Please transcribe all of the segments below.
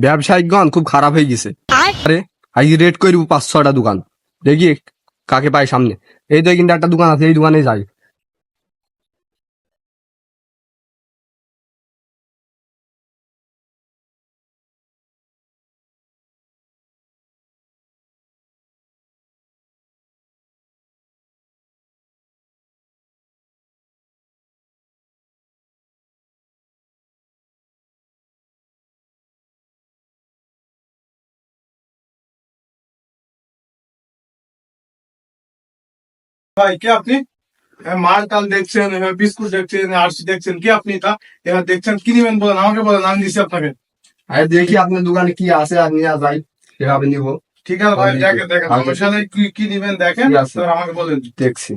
ব্যবসায়িকগণ খুব খারাপ হয়ে গেছে। আরে আজ রেড করবো 5-6টা দোকান, দেখি কাকে পাই সামনে। এই তো কিন্তু একটা দোকান আছে, এই দোকানে যাই। ভাই কে আপনি? মাল টাল দেখছেন, বিস্কুট দেখছেন, আরসি দেখছেন, কি আপনি তা এবার দেখছেন? কি নিবেন বলেন, আমাকে বলেন, আমি দিচ্ছি আপনাকে। আরে দেখি আপনার দোকানে কি আছে, আর নিয়ে যাই, সেভাবে নিবো। ঠিক আছে ভাই, দেখেন দেখেন সমস্যা নেই, কি কি নিবেন দেখেন, ঠিক আছে, এবার আমাকে বলেন। দেখছি।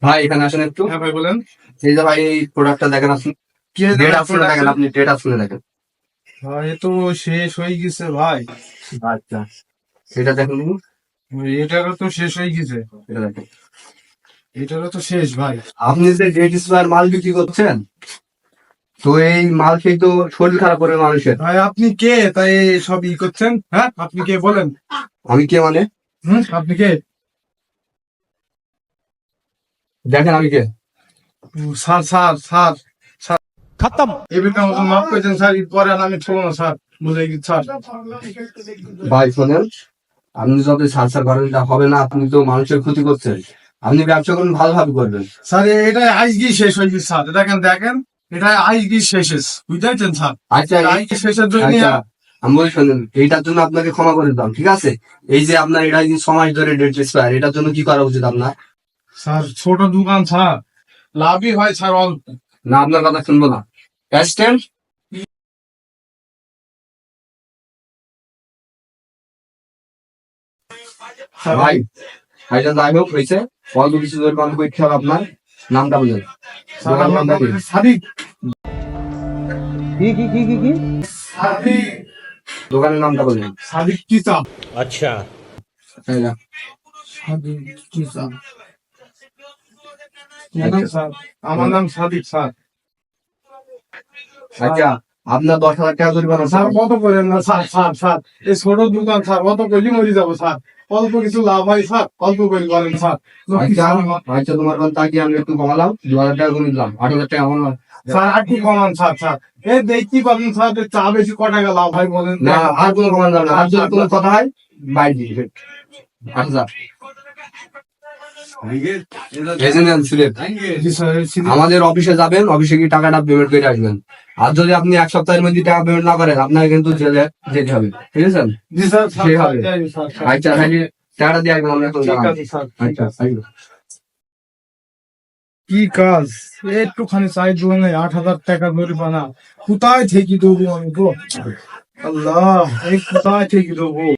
ভাই এখানে আসেন একটু। হ্যাঁ ভাই বলেন। এই যে ভাই, এই প্রোডাক্টটা দেখেন আপনি, কি হয়েছে ডেট ভাই, আপনি দেখেন, আপনি ডেট আপনি দেখেন। ভাই এ তো শেষ হয়ে গেছে ভাই। আচ্ছা, সেটা দেখুন। এটারও তো শেষ হয়ে গেছে, এটা দেখেন। এটারও তো শেষ ভাই। আপনি যে ডেট এক্সপায়ার মাল বিক্রি করছেন, তো এই মাল খেয়ে তো শরীর খারাপ করে মানুষের। ভাই আপনি কে তাই সব ই করছেন? হ্যাঁ আপনি কে বলেন? আমি কে মানে? আপনি কে? দেখেন আমি কে। স্যার স্যার স্যার স্যার खत्म। এবিটা মতন মাফ করেছেন স্যার, ঈদ পরে আর আমি ঠকবো না স্যার, বুঝে গেছি স্যার। ভাই শোনেন, আপনি যত সার্চার করেন তা হবে না, আপনি তো মানুষের ক্ষতি করছেন। আপনি ব্যবসা করুন, ভালোভাবে করবেন। স্যার এটা আজকেই শেষ হয়ে গেছে স্যার, দেখেন দেখেন, এটা আজকেই শেষ, বুঝতে পারছেন স্যার? আচ্ছা আজকে শেষের জন্য আচ্ছা, আমি বলি শোনেন, এইটার জন্য আপনাকে ক্ষমা করে দিলাম, ঠিক আছে? এই যে আপনার এটা যদি 6 মাস ধরে ডেট এক্সপায়ার, এটার জন্য কি করা উচিত আপনার? স্যার ছোট দোকান স্যার, লাভই হয় স্যার অল্প। না, আপনার কথা শুনবো না। অ্যাসিস্ট্যান্ট, ভাই এটা যাই হোক হয়েছে, অল্প কিছু ধরে বন্ধ করতে হবে। আপনার নামটা বলেন, স্যার দোকানের আমার নামটা নাম বলেন। সাদিক। की সাদিক, দোকানের নামটা বলেন। সাদিক কিসা। अच्छा। এই না। সাদিক কিসা। স্যার আমার নাম সাদিক স্যার। আচ্ছা, আপনার 10,000 টাকা জরিমানা স্যার স্যার। কত করেন না স্যার, স্যার স্যার এই ছোট দোকান স্যার, অত করলে মরে যাবো স্যার, অল্প কিছু লাভ হয় স্যার, অল্প করে করেন স্যার। আচ্ছা আচ্ছা, তোমার কথা কি আমি একটু কমালাম, 2,000 টাকা কমিয়ে দিলাম, 8,000 টাকা আমার। স্যার আর কি কমান স্যার, স্যার এ দেখতে পাবেন স্যার, চা বেশি ক টাকা লাভ হয় বলেন? না, আর কোনো কমান যাবে না, আর যদি কোনো কথা হয় বাইরে দিয়ে 8,000। জি স্যার, আমাদের অফিসে যাবেন, অফিসে গিয়ে টাকাটা পেমেন্ট করে আসবেন। আর যদি আপনি 1 সপ্তাহের মধ্যে টাকা পেমেন্ট না করেন, আপনাকে কিন্তু জেলে যেতে হবে, ঠিক আছে? জি স্যার, সেই হবে। স্যার আচ্ছা তাহলে টাকাটা দিয়ে আসবেন, আমরা এখন ঠিক দাঁড়ান। আছে স্যার। আচ্ছা thank you। কি কাজ একটুখানি চাই দোকানে 8,000 টাকা জরিমানা, কোথায় থেকে দেবো আমি গো? আল্লাহ, এই কোথায় থেকে দেবো?